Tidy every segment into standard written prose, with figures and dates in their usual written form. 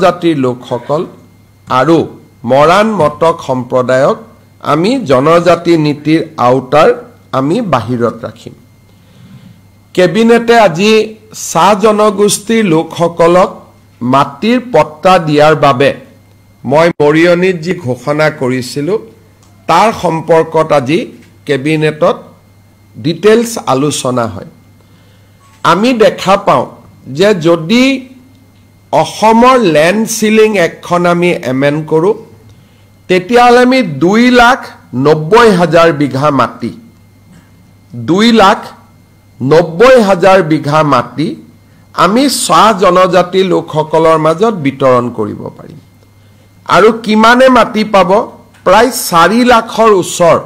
জাতিৰ লোকসকল আৰু মৰাণ মটক সম্প্ৰদায়ক আমি জনজাতি নীতিৰ আওতাৰ আমি বাহিৰত ৰাখিম। কেবিনেটে আজি চাহ জনগোষ্ঠীৰ লোকসকলক মাটিৰ পট্টা দিয়াৰ বাবে মই মৰিয়নিত যি ঘোষণা কৰিছিলোঁ তাৰ সম্পৰ্কত আজি কেবিনেটত ডিটেইলছ আলোচনা হয়। আমি দেখা পাওঁ যে যদি অসমৰ ল্যান্ড সিলিং একখন আমি এমেন্ড কৰো তেতিয়াহ'লে আমি 2,90,000 বিঘা মাটি 2,90,000 বিঘা মাটি আমি চাহ জনজাতি লোকসকলৰ মাজত বিতৰণ কৰিব পাৰিম। আৰু কিমানে মাটি পাব? প্ৰায় 4 লাখৰ ওচৰ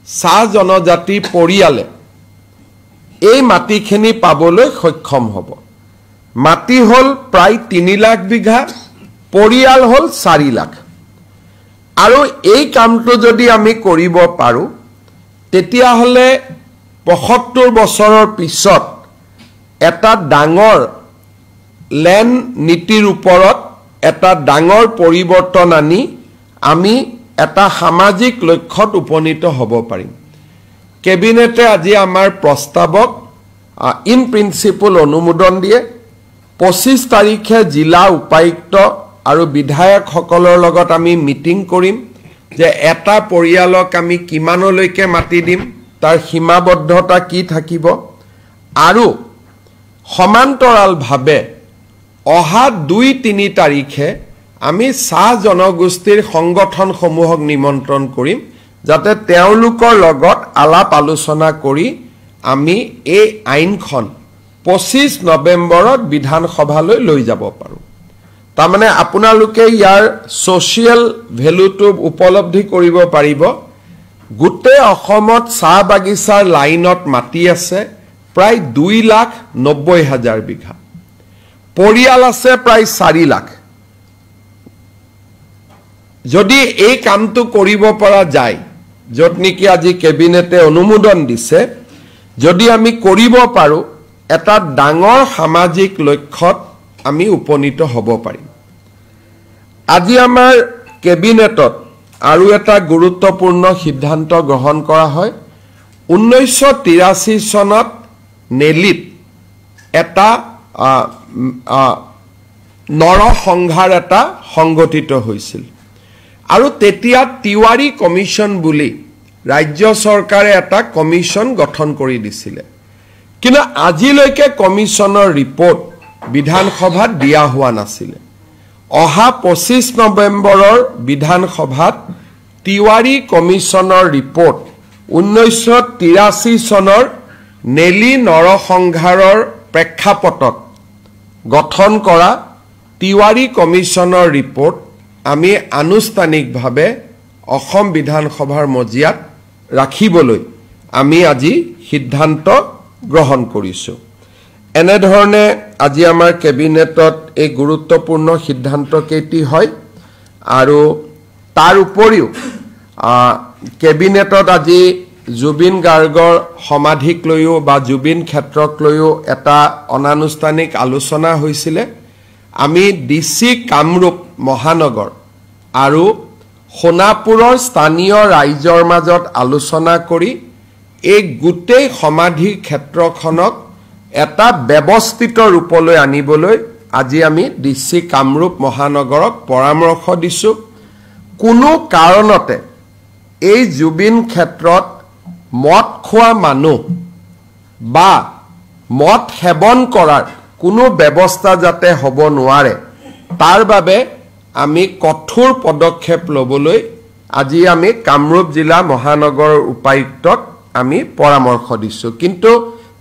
চাহ জনজাতি পৰিয়ালে এই মাটিখিনি পাবলৈ সক্ষম হ'ব। মাটি হল প্ৰায় 3 লাখ বিঘা, পৰিয়াল হল 4 লাখ। আৰু এই কামটো যদি আমি কৰিব পাৰো তেতিয়াহ'লে 75 বছৰৰ পিছত এটা ডাঙৰ ল্যান্ড নীতিৰ ওপৰত এটা ডাঙৰ পৰিৱৰ্তন আনি আমি এটা সামাজিক লক্ষ্যত উপনীত হ'ব পাৰিম। কেবিনেটে আজি আমাৰ প্ৰস্তাৱক ইন প্ৰিন্সিপল অনুমোদন দিয়ে। 25 তাৰিখে জিলা উপায়ুক্ত আৰু বিধায়কসকলৰ লগত আমি মিটিং কৰিম যে এটা পৰিয়ালক আমি কিমানলৈকে মাটি দিম, তাৰ সীমাবদ্ধতা কি থাকিব। আৰু সমান্তৰালভাৱে অহা 2-3 তাৰিখে আমি চাহ জনগোষ্ঠীৰ সংগঠনসমূহক নিমন্ত্ৰণ কৰিম যাতে তেওঁলোকৰ লগত আলাপ আলোচনা কৰি আমি এই আইনখন 25 নৱেম্বৰত বিধানসভালৈ লৈ যাব পাৰো। তাৰমানে আপোনালোকে ইয়াৰ সোশিয়েল ভ্যালুটো উপলব্ধি কৰিব পাৰিব। গোটেই অসমত চাহ বাগিচাৰ লাইনত মাটি আছে প্ৰায় 2,90,000 বিঘা, পৰিয়াল আছে প্ৰায় 4 লাখ। যদি এই কামটো কৰিব পৰা যায়, য'ত নেকি আজি কেবিনেটে অনুমোদন দিছে, যদি আমি কৰিব পাৰো এটা ডাঙৰ সামাজিক লক্ষ্যত আমি উপনীত হ'ব পাৰিম। আজি আমাৰ কেবিনেটত আৰু এটা গুৰুত্বপূৰ্ণ সিদ্ধান্ত গ্ৰহণ কৰা হয়। 1983 চনত নেলিত এটা নৰসংহাৰ এটা সংগঠিত হৈছিল আৰু তেতিয়া তিৱাৰী কমিশন বুলি ৰাজ্য চৰকাৰে এটা কমিশন গঠন কৰি দিছিলে। কিন্তু আজিলৈকে কমিশনৰ ৰিপৰ্ট বিধানসভাত দিয়া হোৱা নাছিলে। অহা 25 নৱেম্বৰৰ বিধানসভাত তিৱাৰী কমিশনৰ ৰিপৰ্ট 1983 চনৰ নেলি নৰসংহাৰৰ প্ৰেক্ষাপটত গঠন কৰা তিৱাৰী কমিশনৰ ৰিপৰ্ট আমি আনুষ্ঠানিকভাৱে অসম বিধানসভাৰ মজিয়াত ৰাখিবলৈ আমি আজি সিদ্ধান্ত গ্ৰহণ কৰিছো। এনেধৰণে আজি আমাৰ কেবিনেটত এই গুৰুত্বপূৰ্ণ সিদ্ধান্ত কেইটি হয়। আৰু তাৰ উপৰিও কেবিনেটত আজি জুবিন গাৰ্গৰ সমাধিক লৈও বা জুবিন ক্ষেত্ৰক লৈও এটা অনানুষ্ঠানিক আলোচনা হৈছিলে। আমি ডিসি কামৰূপ মহানগৰ আৰু সোণাপুৰৰ স্থানীয় ৰাইজৰ মাজত আলোচনা কৰি এই গোটেই সমাধি ক্ষেত্ৰখনক এটা ব্যৱস্থিত ৰূপলৈ আনিবলৈ আজি আমি ডিসি কামৰূপ মহানগৰক পৰামৰ্শ দিছো। কোনো কাৰণতে এই জুবিন ক্ষেত্ৰত মদ খোৱা মানুহ বা মদ সেৱন কৰাৰ কোনো ব্যৱস্থা যাতে হ'ব নোৱাৰে তাৰ বাবে আমি কঠোৰ পদক্ষেপ ল'বলৈ আজি আমি কামৰূপ জিলা মহানগৰৰ উপায়ুক্তক আমি পৰামৰ্শ দিছো। কিন্তু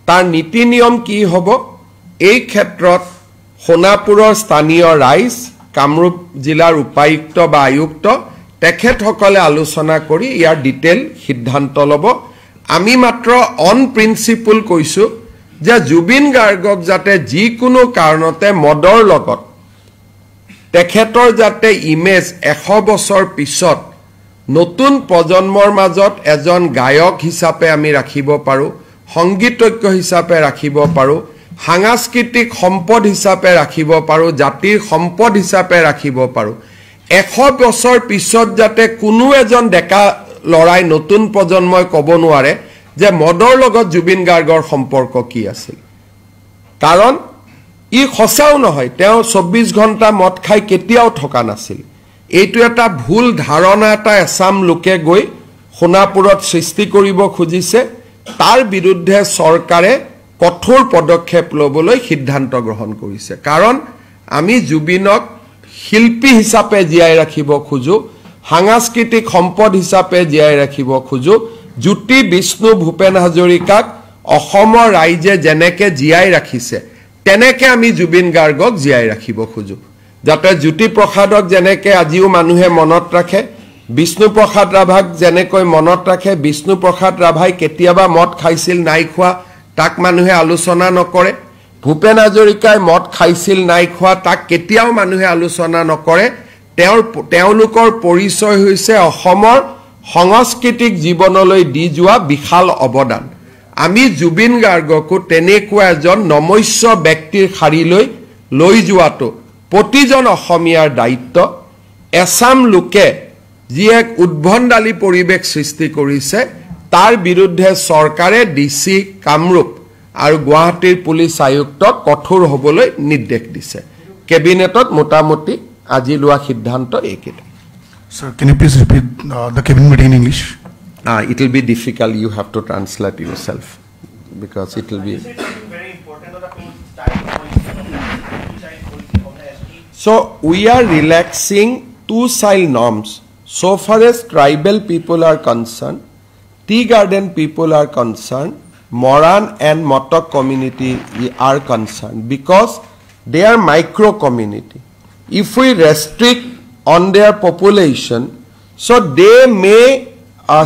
তাৰ নীতি নিয়ম কি হ'ব, এই ক্ষেত্ৰত সোণাপুৰৰ স্থানীয় ৰাইজ, কামৰূপ জিলাৰ উপায়ুক্ত বা আয়ুক্ত তেখেতসকলে আলোচনা কৰি ইয়াৰ ডিটেইল সিদ্ধান্ত ল'ব। আমি মাত্ৰ অন প্ৰিন্সিপল কৈছো যে জুবিন গাৰ্গক যাতে যিকোনো কাৰণতে মদৰ লগত তেখেতৰ যাতে ইমেজ 100 বছৰ পিছত নতুন প্ৰজন্মৰ মাজত এজন গায়ক হিচাপে আমি ৰাখিব পাৰো, সংগীতজ্ঞ হিচাপে ৰাখিব পাৰো, সাংস্কৃতিক সম্পদ হিচাপে ৰাখিব পাৰো জাতিৰ সম্পদ হিচাপে ৰাখিব পাৰো 100 বছৰ পিছত যাতে কোনো এজন ডেকা লৰাই নতুন প্ৰজন্মই ক'ব নোৱাৰে যে মদৰ লগত জুবিন গাৰ্গৰ সম্পৰ্ক কি আছিল কাৰণ ই খসাও নহয় তেওঁ 24 ঘণ্টা মদ খাই কেতিয়াও থকা নাছিল এইটো এটা ভুল ধাৰণা এটা এছাম লোকে গৈ সোণাপুৰত সৃষ্টি কৰিব খুজিছে তাৰ বিৰুদ্ধে চৰকাৰে কঠোৰ পদক্ষেপ লবলৈ সিদ্ধান্ত গ্ৰহণ কৰিছে কাৰণ আমি জুবিনক শিল্পী হিচাপে জীয়াই ৰাখিব খুজো সাংস্কৃতিক সম্পদ হিচাপে জীয়াই ৰাখিব খুজো জ্যোতি বিষ্ণু ভূপেন হাজৰিকাক অসমৰ ৰাইজে যেনেকে জীয়াই ৰাখিছে তেনেকে আমি জুবিন গাৰ্গক জীয়াই ৰাখিব খুজো যাতে জ্যোতি প্ৰসাদক যেনেকে আজিও মানুহে মনত ৰাখে বিষ্ণু প্ৰসাদ ৰাভাক যেনেকৈ মনত ৰাখে বিষ্ণু প্ৰসাদ ৰাভাই কেতিয়াবা মদ খাইছিল নাই খোৱা তাক মানুহে আলোচনা নকৰে ভূপেন হাজৰিকাই মদ খাইছিল নাই খোৱা তাক কেতিয়াও মানুহে আলোচনা নকৰে তেওঁলোকৰ পৰিচয় হৈছে অসমৰ সাংস্কৃতিক জীৱনলৈ দি যোৱা বিশাল অৱদান আমি জুবিন গাৰ্গকো তেনেকুৱা এজন নমস্য ব্যক্তিৰ শাৰীলৈ লৈ যোৱাটো প্ৰতিজন অসমীয়াৰ দায়িত্ব এছাম লোকে যি এক উদ্ভণ্ডালী পৰিৱেশ সৃষ্টি কৰিছে তাৰ বিৰুদ্ধে চৰকাৰে ডিসি কামৰূপ আৰু গুৱাহাটীৰ পুলিচ আয়ুক্তক কঠোৰ হ'বলৈ নিৰ্দেশ দিছে কেবিনেটত মোটামুটি আজি লোৱা সিদ্ধান্ত এইকেইটা Sir, can you please repeat the cabinet meeting in English? It will be difficult. You have to translate yourself because it will be. Very important of the child policy. So we are relaxing 2 child norms. So far as tribal people are concerned, tea garden people are concerned, Moran and Motok community are concerned because they are micro community. If we restrict on their population, so they may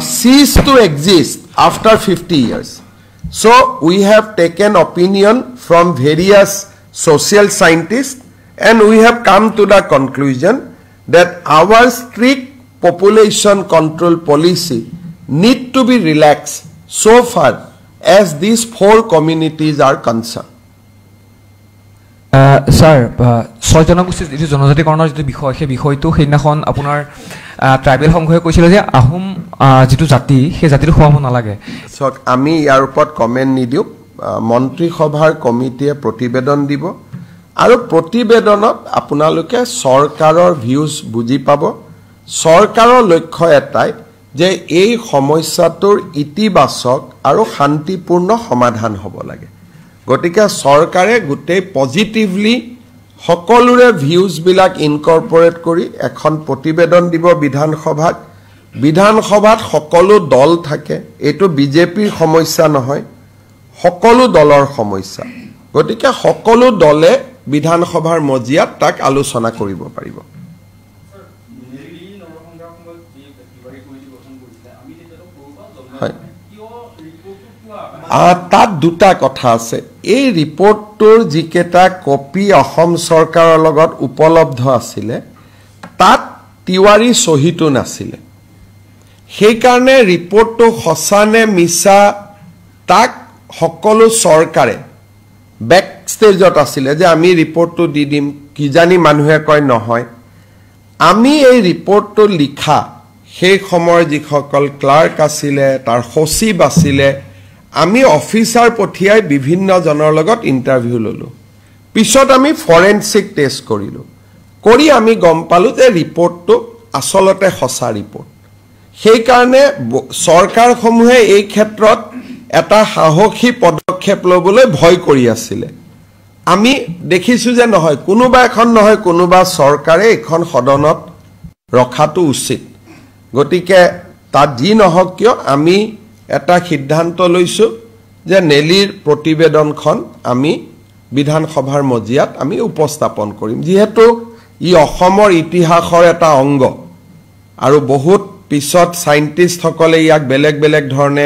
cease to exist after 50 years. So we have taken opinion from various social scientists and we have come to the conclusion that our strict population control policy need to be relaxed so far as these 4 communities are concerned. Sir, ছয় জনগোষ্ঠীৰ যিটো জনজাতিকৰণৰ যিটো বিষয় সেই বিষয়টো সেইদিনাখন আপোনাৰ ট্ৰাইবেল সংঘই কৈছিল যে আহোম যিটো জাতি সেই জাতিটো সোমাব নালাগে চাওক আমি ইয়াৰ ওপৰত কমেণ্ট নিদিওঁ মন্ত্ৰী সভাৰ কমিটিয়ে প্ৰতিবেদন দিব আৰু প্ৰতিবেদনত আপোনালোকে চৰকাৰৰ ভিউজ বুজি পাব চৰকাৰৰ লক্ষ্য এটাই যে এই সমস্যাটোৰ ইতিবাচক আৰু শান্তিপূৰ্ণ সমাধান হ'ব লাগে গতিকে চৰকাৰে গোটেই পজিটিভলি সকলোৰে ভিউজ বিলাক ইনকৰ্পৰেট কৰি এখন প্ৰতিবেদন দিব বিধানসভাত সকলো দল থাকে এটো বিজেপিৰ সমস্যা নহয় সকলো দলৰ সমস্যা গতিকে সকলো দলে বিধানসভাৰ মজিয়াত তাক আলোচনা কৰিব পাৰিব তাত দুটা কথা আছে এই ৰিপৰ্টটোৰ যিকেটা কপি অসম চৰকাৰৰ লগত উপলব্ধ আছিল তাত তিৱাৰী সহিটো নাছিল সেই কাৰণে ৰিপৰ্টটো হসানে মিছা তাক সকলো চৰকাৰে ব্যাক ষ্টেজত আছিল যে আমি ৰিপৰ্টটো দি দিম কি জানি মানুহে কয় নহয় আমি এই ৰিপৰ্টটো লিখা সেই সময়ৰ যিসকল ক্লাৰ্ক আছিল তাৰ সচিব আছিল আমি অফিচাৰ পঠিয়াই বিভিন্ন জনৰ লগত ইন্টাৰভিউ ললো পিছত আমি ফৰেনসিক টেষ্ট কৰিলো কৰি আমি গম পালো যে ৰিপৰ্টটো আসলতে হসা ৰিপৰ্ট সেই কাৰণে চৰকাৰসমূহে এই ক্ষেত্ৰত এটা সাহসী পদক্ষেপ লবলৈ ভয় কৰি আছিল আমি দেখিছো যে নহয় কোনোবা এখন নহয় কোনোবা চৰকাৰে এখন সদনত ৰখাটো উচিত গতিকে তাত যি নহক কিয় আমি এটা সিদ্ধান্ত লৈছো যে নেলিৰ প্ৰতিবেদনখন আমি বিধানসভাৰ মজিয়াত আমি উপস্থাপন কৰিম যেহেতু ই অসমৰ ইতিহাসৰ এটা অংগ আৰু বহুত পিছত সাইন্টিষ্ট সকলে ইয়াক বেলেগ বেলেগ ধৰণে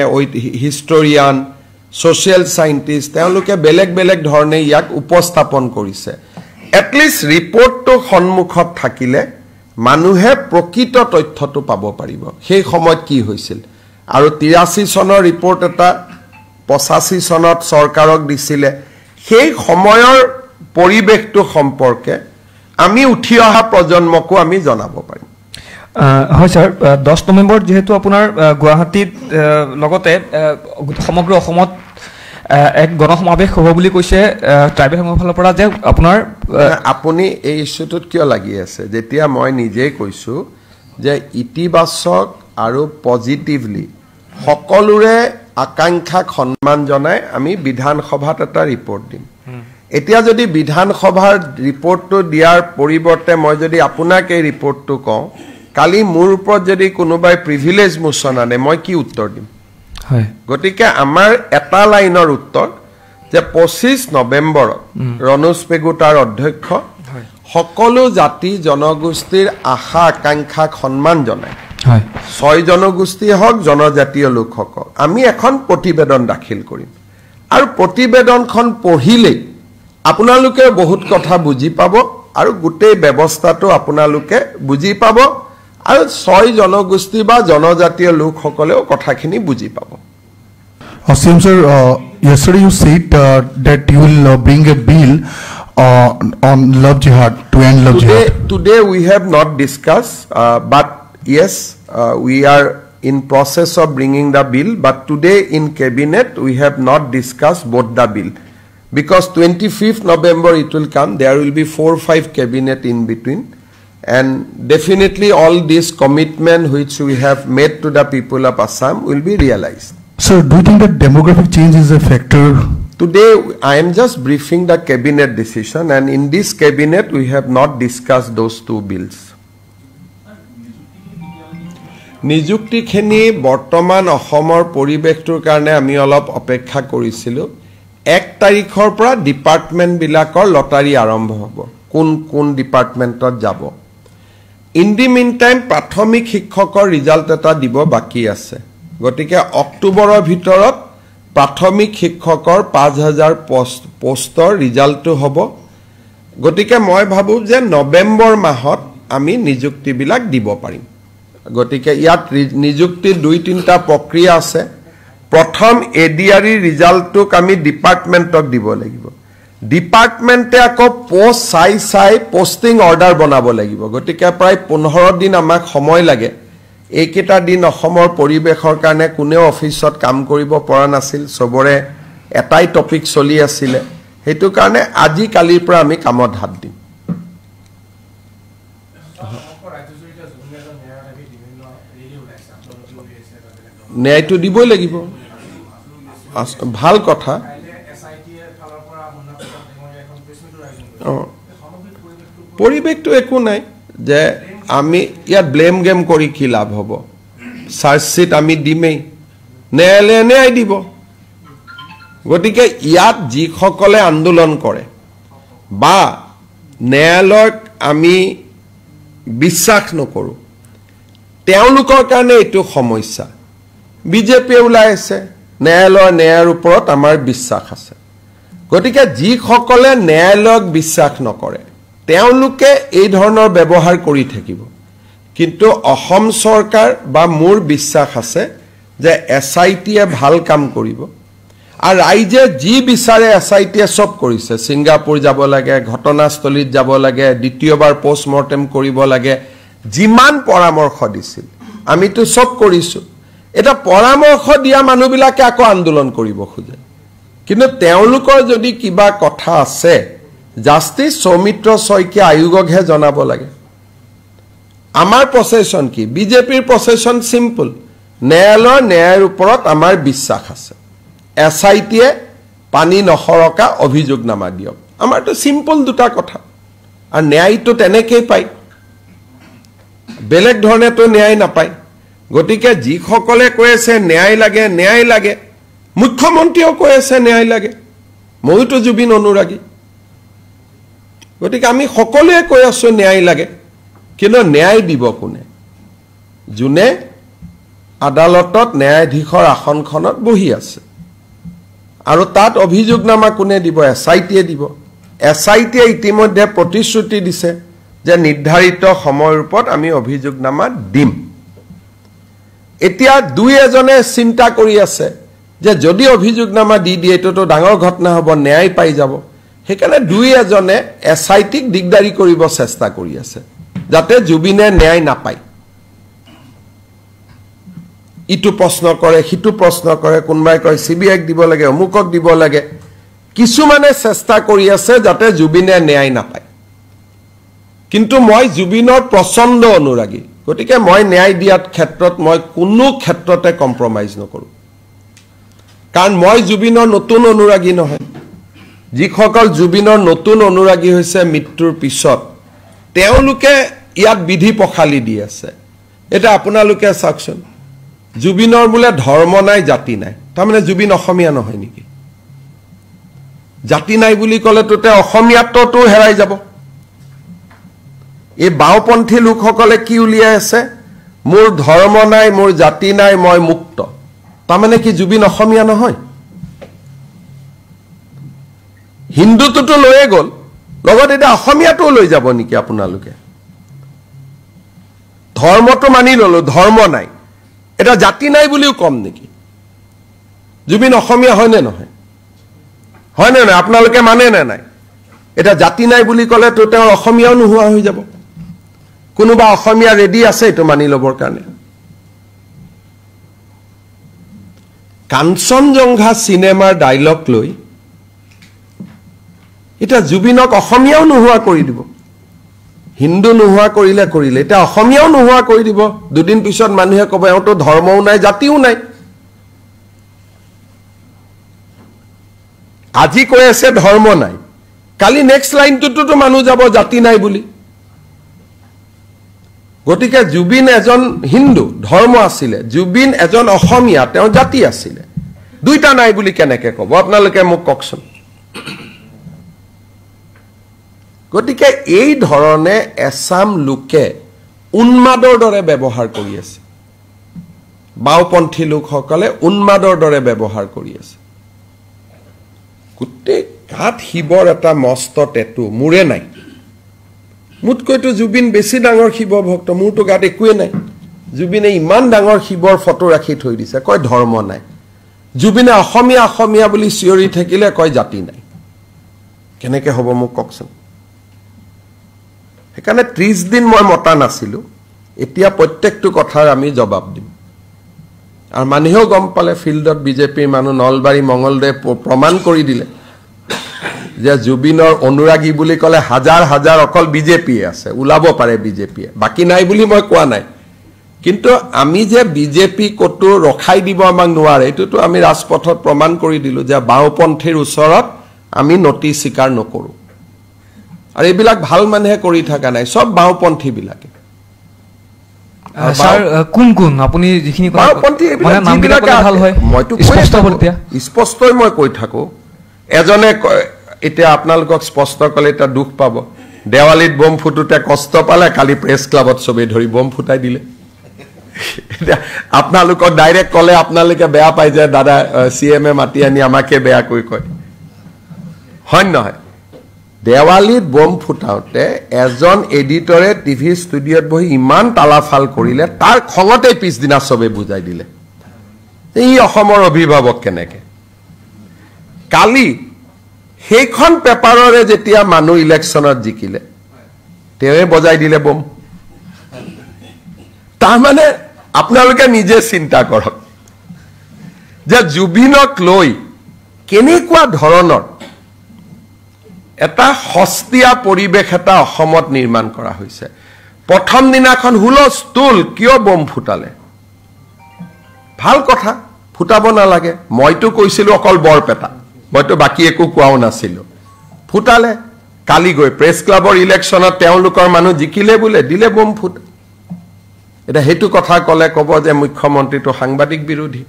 হিষ্টৰিয়ান সোশ্যাল সাইন্টিষ্ট তেওঁলোকে বেলেগ বেলেগ ধৰণে ইয়াক উপস্থাপন কৰিছে এটলিষ্ট ৰিপৰ্টটো সন্মুখত থাকিলে মানুহে প্ৰকৃত তথ্যটো পাব পাৰিব সেই সময়ত কি হৈছিল আৰু 83 চনৰ ৰিপৰ্ট এটা 85 চনত চৰকাৰক দিছিলে সেই সময়ৰ পৰিবেশটো সম্পৰ্কে আমি উঠি অহা প্ৰজন্মকো আমি জনাব পাৰিম হয় স্যাৰ 10 নৱেম্বৰ যেহেতু আপোনাৰ গুৱাহাটীত লগতে সমগ্ৰ অসমত এক গণসমাবেশ হ'ব বুলি কৈছে ট্ৰাইবেল সংঘৰ ফালৰ পৰা যে আপোনাৰ আপুনি এই ইস্যুটোত কিয় লাগি আছে যেতিয়া মই নিজে কৈছো যে ইতিবাচক আৰু পজিটিভলি সকলোৰে আকাংক্ষাক সন্মান জনাই আমি বিধানসভাত এটা ৰিপৰ্ট দিম এতিয়া যদি বিধানসভাৰ ৰিপৰ্টটো দিয়াৰ পৰিৱৰ্তে মই যদি আপোনাক এই ৰিপৰ্টটো কওঁ কালি মোৰ ওপৰত যদি কোনোবাই প্ৰিভিলেজ মোচন আনে মই কি উত্তৰ দিম হয় গতিকে আমাৰ এটা লাইনৰ উত্তৰ যে 25 নৱেম্বৰত ৰণোজ পেগু তাৰ অধ্যক্ষ সকলো জাতি জনগোষ্ঠীৰ আশা আকাংক্ষাক সন্মান জনায় হয় 6 জনগোষ্ঠী হওক জনজাতীয় লোকসকল আমি এখন প্ৰতিবেদন দাখিল কৰিম আৰু প্ৰতিবেদনখন পঢ়িলে আপোনালোকে বহুত কথা বুজি পাব আৰু গোটেই ব্যৱস্থাটো আপোনালোকে বুজি পাব আৰু 6 জনগোষ্ঠী বা জনজাতীয় লোকসকলেও কথাখিনি বুজি পাব CM sir, yesterday you said that you will bring a bill on love jihad to end love jihad. Today we have not discussed, but yes, we are in process of bringing the bill. But today in cabinet we have not discussed both the bill because 25th November it will come. There will be 4 or 5 cabinet in between, and definitely all this commitment which we have made to the people of Assam will be realized. Sir, do you think that demographic change is a factor? Today I am just briefing the cabinet decision, and in this cabinet we have not discussed those 2 bills. নিযুক্তিখিনি বৰ্তমান অসমৰ পৰিৱেশটোৰ কাৰণে আমি অলপ অপেক্ষা কৰিছিলো 1 তাৰিখৰ পৰা ডিপাৰ্টমেন্ট বিলাকৰ লটাৰী আৰম্ভ হ'ব কোন ডিপাৰ্টমেন্টত যাব ইন দি মিন টাইম প্ৰাথমিক শিক্ষকৰ ৰিজাল্ট এটা দিব বাকি আছে গতিকে অক্টোবৰৰ ভিতৰত প্ৰাথমিক শিক্ষকৰ 5000 পোষ্টৰ ৰিজাল্টটো হ'ব গতিকে মই ভাবো যে নৱেম্বৰ মাহত আমি নিযুক্তি বিলাক দিব পাৰিম গতিকে ইয়াত নিযুক্তিৰ 2-3টা প্ৰক্ৰিয়া আছে প্ৰথম এডিআৰই ৰিজাল্টটোক আমি ডিপাৰ্টমেন্টক দিব লাগিব ডিপাৰ্টমেন্টে আকৌ পোষ্ট চাই পোষ্টিং অৰ্ডাৰ বনাব লাগিব গতিকে প্ৰায় 15 দিন আমাক সময় লাগে এইকেইটা দিন অসমৰ পৰিৱেশৰ কাৰণে কোনেও অফিচত কাম কৰিব পৰা নাছিল সবৰে এটাই টপিক চলি আছিল হেতু কাৰণে আজি কালিৰ পৰা আমি কামত হাত দিম ন্যায়টো দিবই লাগিব ভাল কথা পৰিৱেশটো একো নাই যে আমি ইয়াত ব্লেম গেম কৰি কি লাভ হ'ব চাৰ্জশিট আমি দিমেই ন্যায়ালয়ে দিব গতিকে ইয়াত যিসকলে আন্দোলন কৰে বা ন্যায়ালয়ক আমি বিশ্বাস নকৰো তেওঁলোকৰ কাৰণে এইটো সমস্যা বিজেপি ওলাই আছে ন্যায়ালয়ৰ ওপৰত আমাৰ বিশ্বাস আছে গতিকে যিসকলে ন্যায়ালয়ক বিশ্বাস নকৰে তেওঁলোকে এই ধৰণৰ ব্যৱহাৰ কৰি থাকিব কিন্তু অসম চৰকাৰ বা মোৰ বিশ্বাস আছে যে এসআইটিয়ে ভাল কাম কৰিব আৰু ৰাইজে যি বিচাৰে এসআইটিয়ে সব কৰিছে সিঙ্গাপুৰ যাব লাগে ঘটনাস্থলীত যাব লাগে দ্বিতীয়বাৰ পোষ্টমৰ্টেম কৰিব লাগে যিমান পৰামৰ্শ দিছিল আমিতো সব কৰিছো এটা পৰামৰ্শ দিয়া মানুহবিলাকে আকৌ আন্দোলন কৰিব খোজে কিন্তু তেওঁলোকৰ যদি কিবা কথা আছে জাস্টিস সৌমিত্ৰ শইকীয়া আয়োগকহে জনাব লাগে আমাৰ প্ৰসেছন কি বিজেপিৰ প্ৰসেছন সিম্পল ন্যায়ৰ ওপৰত আমাৰ বিশ্বাস আছে এসআইটিয়ে পানী নহৰকা অভিযোগনামা দিয়ক আমাৰটো সিম্পল দুটা কথা আৰু ন্যায়টো তেনেকৈ পায় বেলেগ ধৰণেতো ন্যায় নাপায় গতিকে যিসকলে কৈ আছে ন্যায় লাগে মুখ্যমন্ত্ৰীও কৈ আছে ন্যায় লাগে মইতো জুবিন অনুৰাগী গতিকে আমি সকলোৱে কৈ আছো ন্যায় লাগে কিন্তু ন্যায় দিব কোনে জুনে আদালতত ন্যায়াধীশৰ আসনখনত বহি আছে আৰু তাত অভিযোগনামা কোনে দিব এসআইটিয়ে দিব এসআইটিয়ে ইতিমধ্যে প্ৰতিশ্ৰুতি দিছে যে নিৰ্ধাৰিত সময়ৰ ওপৰত আমি অভিযোগনামা দিম এতিয়া দুই এজনে চিন্তা কৰি আছে যে যদি অভিযোগনামা দি দিয়ে এইটোতো ডাঙৰ ঘটনা হ'ব, ন্যায় পাই যাব। সেইকাৰণে দুই এজনে SITক দিগদাৰি কৰিব চেষ্টা কৰি আছে যাতে জুবিনে ন্যায় নাপায়। ইটো প্ৰশ্ন কৰে, সিটো প্ৰশ্ন কৰে, কোনোবাই কয় CBIক দিব লাগে, অমুকক দিব লাগে। কিছুমানে চেষ্টা কৰি আছে যাতে জুবিনে ন্যায় নাপায়। কিন্তু মই জুবিনৰ প্ৰচণ্ড অনুৰাগী, গতিকে মই ন্যায় দিয়াত ক্ষেত্ৰত মই কোনো ক্ষেত্ৰতে কম্প্ৰমাইজ নকৰোঁ। কাৰণ মই জুবিনৰ নতুন অনুৰাগী নহয়। যিসকল জুবিনৰ নতুন অনুৰাগী হৈছে মৃত্যুৰ পিছত, তেওঁলোকে ইয়াত বিধি পখালি দি আছে। এটা আপোনালোকে চাওকচোন, জুবিনৰ বোলে ধৰ্ম নাই, জাতি নাই, তাৰমানে জুবিন অসমীয়া নহয় নেকি? জাতি নাই বুলি ক'লেতো তেওঁ অসমীয়াত্বটো হেৰাই যাব। এই বাওঁপন্থী লোকসকলে কি উলিয়াই আছে? মোৰ ধৰ্ম নাই, মোৰ জাতি নাই, মই মুক্ত। তাৰমানে কি জুবিন অসমীয়া নহয়? হিন্দুটোতো লৈয়ে গ'ল, লগত এতিয়া অসমীয়াটোও লৈ যাব নেকি আপোনালোকে? ধৰ্মটো মানি ল'লো, ধৰ্ম নাই, এটা জাতি নাই বুলিও কম নেকি? জুবিন অসমীয়া হয়নে নহয়? হয়নে নহয়? আপোনালোকে মানে নে নাই? এটা জাতি নাই বুলি ক'লেতো তেওঁৰ অসমীয়াও নোহোৱা হৈ যাব। কোনোবা অসমীয়া ৰেডি আছে এইটো মানি ল'বৰ কাৰণে? কাঞ্চনজংঘা চিনেমাৰ ডাইলগ লৈ এটা জুবিনক অসমীয়াও নোহোৱা কৰি দিব। হিন্দু নোহোৱা কৰিলে কৰিলে, এতিয়া অসমীয়াও নোহোৱা কৰি দিব। দুদিন পিছত মানুহে ক'ব এওঁতো ধৰ্মও নাই, জাতিও নাই। আজি কৈ আছে ধৰ্ম নাই, কালি নেক্সট লাইনটোতো মানুহ যাব জাতি নাই বুলি। গতিকে জুবিন এজন হিন্দু, ধৰ্ম আছিলে, জুবিন এজন অসমীয়া, তেওঁ জাতি আছিলে। দুইটা নাই বুলি কেনেকে ক'ব? আপোনালোকে মোক কওকচোন। গতিকে এই ধৰণে এছাম লোকে উন্মাদৰ দৰে ব্যৱহাৰ কৰি আছে। বাওঁপন্থী লোকসকলে উন্মাদৰ দৰে ব্যৱহাৰ কৰি আছে। গোটেই গাত শিৱৰ এটা মস্ত টেটু, মোৰে নাই। মোতকৈতো জুবিন বেছি ডাঙৰ শিৱ ভক্ত, মোৰতো গাত একোৱে নাই। জুবিনে ইমান ডাঙৰ শিৱৰ ফটো ৰাখি থৈ দিছে, কয় ধৰ্ম নাই। জুবিনে অসমীয়া অসমীয়া বুলি চিঞৰি থাকিলে কয় জাতি নাই। কেনেকে হ'ব মোক কওকচোন? সেইকাৰণে 30 দিন মই মতা নাছিলোঁ। এতিয়া প্ৰত্যেকটো কথাৰ আমি জবাব দিম। আৰু মানুহেও গম পালে, ফিল্ডত বিজেপিৰ মানুহ, নলবাৰী মঙলদৈ প্ৰমাণ কৰি দিলে যে জুবিনৰ অনুৰাগী বুলি ক'লে হাজাৰ হাজাৰ অকল বিজেপিয়ে আছে, ওলাব পাৰে বিজেপিয়ে, বাকী নাই বুলি মই কোৱা নাই। কিন্তু আমি যে বিজেপি ক'তো ৰখাই দিব আমাক নোৱাৰে, এইটোতো আমি ৰাজপথত প্ৰমাণ কৰি দিলোঁ যে বাওঁপন্থীৰ ওচৰত আমি নতি স্বীকাৰ নকৰোঁ। আৰু এইবিলাক ভাল মানুহে কৰি থকা নাই, চব বাওঁপন্থীবিলাকে। স্যাৰ কোন কোন আপুনি যিখিনি বাওঁপন্থী মইতো স্পষ্টই মই কৈ থাকোঁ। এজনে এতিয়া আপোনালোকক স্পষ্ট ক'লে এতিয়া দুখ পাব। দেৱালীত বম ফুটোতে কষ্ট পালে, কালি প্ৰেছ ক্লাবত চবেই ধৰি বম ফুটাই দিলে। এতিয়া আপোনালোকক ডাইৰেক্ট ক'লে আপোনালোকে বেয়া পাই যে দাদা CM মাতি আনি আমাকে বেয়াকৈ কয়, হয় নহয়? দেৱালীত বম ফুটাওঁতে এজন এডিটৰে TV ষ্টুডিঅ'ত বহি ইমান তালাফাল কৰিলে, তাৰ খঙতে পিছদিনা চবেই বুজাই দিলে ই অসমৰ অভিভাৱক কেনেকে। কালি সেইখন পেপাৰৰে যেতিয়া মানুহ ইলেকশ্যনত জিকিলে, তেওঁৱে বজাই দিলে বম। তাৰমানে আপোনালোকে নিজে চিন্তা কৰক যে জুবিনক লৈ কেনেকুৱা ধৰণৰ এটা সস্তীয়া পৰিৱেশ এটা অসমত নিৰ্মাণ কৰা হৈছে। প্ৰথম দিনাখন হুলস্থুল, কিয় বম ফুটালে? ভাল কথা, ফুটাব নালাগে। মইতো কৈছিলোঁ অকল বৰপেটা, মইতো বাকী একো কোৱাও নাছিলোঁ। ফুটালে, কালি গৈ প্ৰেছ ক্লাবৰ ইলেকশ্যনত তেওঁলোকৰ মানুহ জিকিলে বোলে, দিলে বম ফুট। এতিয়া সেইটো কথা ক'লে ক'ব যে মুখ্যমন্ত্ৰীটো সাংবাদিক বিৰোধী,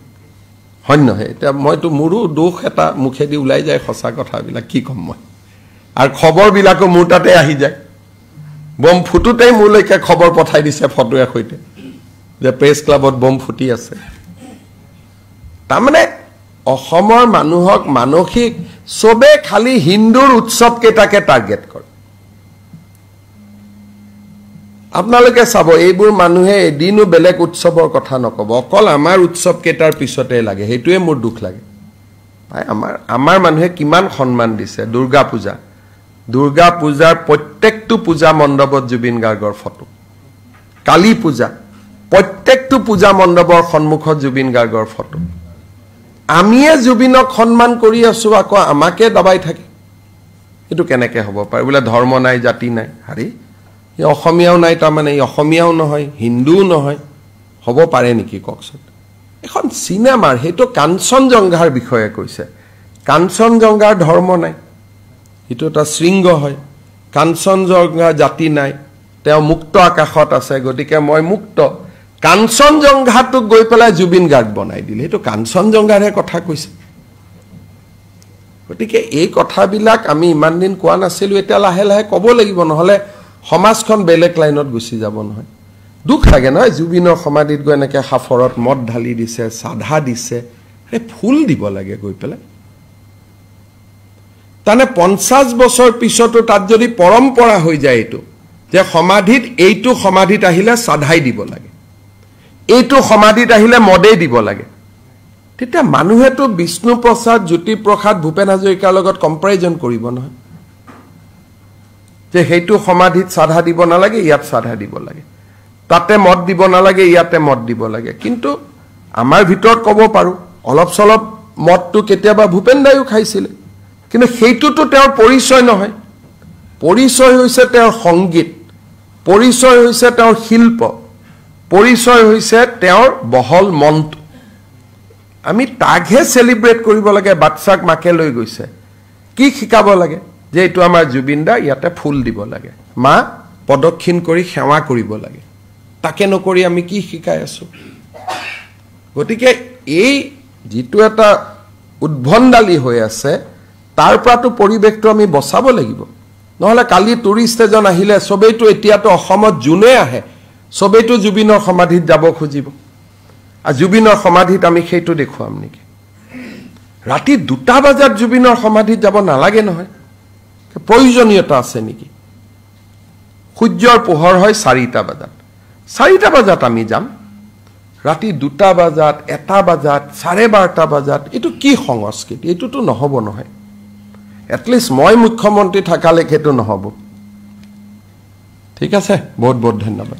হয় নহয়? এতিয়া মইতো মোৰো দোষ এটা মুখেদি ওলাই যায়, সঁচা কথাবিলাক কি ক'ম মই। আৰু খবৰবিলাকো মোৰ তাতে আহি যায়। বম ফুটোতেই মোলৈকে খবৰ পঠাই দিছে ফটোৰ সৈতে যে প্ৰেছ ক্লাবত বম ফুটি আছে। তাৰমানে অসমৰ মানুহক মানসিক চবে খালি হিন্দুৰ উৎসৱ কেইটাকে টাৰ্গেট কৰে। আপোনালোকে চাব এইবোৰ মানুহে এদিনো বেলেগ উৎসৱৰ কথা নকব অকল আমাৰ উৎসৱ কেইটাৰ পিছতে লাগে হেতুৱে মোৰ দুখ লাগে আমাৰ মানুহে কিমান সন্মান দিছে দুৰ্গা পূজাৰ প্ৰত্যেকটো পূজা মণ্ডপত জুবিন গাৰ্গৰ ফটো কালী পূজা প্ৰত্যেকটো পূজা মণ্ডপৰ সন্মুখত জুবিন গাৰ্গৰ ফটো আমিয়ে জুবিনক সন্মান কৰি আছো আকৌ আমাকে দবাই থাকে এটো কেনেকৈ হ'ব পাৰে বোলে ধৰ্ম নাই জাতি নাই হাৰি ই অসমীয়াও নাই তাৰমানে ই অসমীয়াও নহয় হিন্দুও নহয় হ'ব পাৰে নেকি কওকচোন এখন সিনেমাৰ হেটো কাঞ্চনজংঘাৰ বিষয়ে কৈছে কাঞ্চনজংঘাৰ ধৰ্ম নাই এটো এটা শৃংগ হয় কাঞ্চনজংঘা জাতি নাই তেওঁ মুক্ত আকাশত আছে গতিকে মই মুক্ত কাঞ্চনজংঘাটোক গৈ পেলাই জুবিন গাৰ্গ বনাই দিলে এটো কাঞ্চনজংঘাৰহে কথা কৈছে গতিকে এই কথাবিলাক আমি ইমান দিন কোৱা নাছিলো এটা লাহে লাহে ক'ব লাগিব নহলে সমাজখন বেলেগ লাইনত গুছি যাব নহয় দুখ লাগে নহয় জুবিনৰ সমাধিত গৈ এনেকৈ হাফৰত মদ ঢালি দিছে সাধা দিছে এই ফুল দিব লাগে গৈ পেলাই তানে 50 বছৰ পিছতো তাত যদি পৰম্পৰা হৈ যায় এটো যে সমাধিত এইটো সমাধিত আহিলে সাধাই দিব লাগে এইটো সমাধিত আহিলে মদে দিব লাগে তেতিয়া মানুহেতো বিষ্ণু প্ৰসাদ জ্যোতি প্ৰসাদ ভূপেন হাজৰিকাৰ লগত কম্পাৰিজন কৰিব নহয় যে হেতু সমাধিত সাধা দিব নালাগে ইয়াত সাধা দিব লাগে তাতে মদ দিব নালাগে ইয়াতে মদ দিব লাগে কিন্তু আমাৰ ভিতৰত ক'ব পাৰো অলপ সলপ মদটো কেতিয়াবা ভূপেন দাইও খাইছিল কিন্তু হেতুটো তেওঁৰ পৰিচয় নহয় পৰিচয় হৈছে তেওঁৰ সংগীত পৰিচয় হৈছে তেওঁৰ শিল্প পৰিচয় হৈছে তেওঁৰ বহল মনটো আমি তাকহে সেলিব্ৰেট কৰিব লাগে বাচ্চাক মাকে লৈ গৈছে কি শিকাব লাগে যে এটো আমাৰ জুবিনদা ইয়াতে ফুল দিব লাগে মা পদক্ষিণ কৰি সেৱা কৰিব লাগে তাকে নকৰি আমি কি শিকাই আছো গতিকে এই যেটো এটা উদ্ভণ্ডালি হৈ আছে তাৰ পৰাটো পৰিবেশটো আমি বচাব লাগিব নহলে কালি টুৰিষ্ট এজন আহিলে সবেইটো এতিয়াটো অসমত জুনে আহে সবেইটো জুবিনৰ সমাধিত যাব খুজিব আৰু জুবিনৰ সমাধিত আমি সেইটো দেখুৱাম নেকি ৰাতি 2টা বজাত জুবিনৰ সমাধিত যাব নালাগে নহয় প্ৰয়োজনীয়তা আছে নেকি সূৰ্যৰ পোহৰ হয় 4টা বজাত আমি যাম ৰাতি 2টা বজাত 1টা বজাত 12:30টা বজাত এটো কি সংস্কৃতি এটোটো নহব নহয় এটলিষ্ট মই মুখ্যমন্ত্ৰী থাকালে কেটো নহব ঠিক আছে বহুত বহুত ধন্যবাদ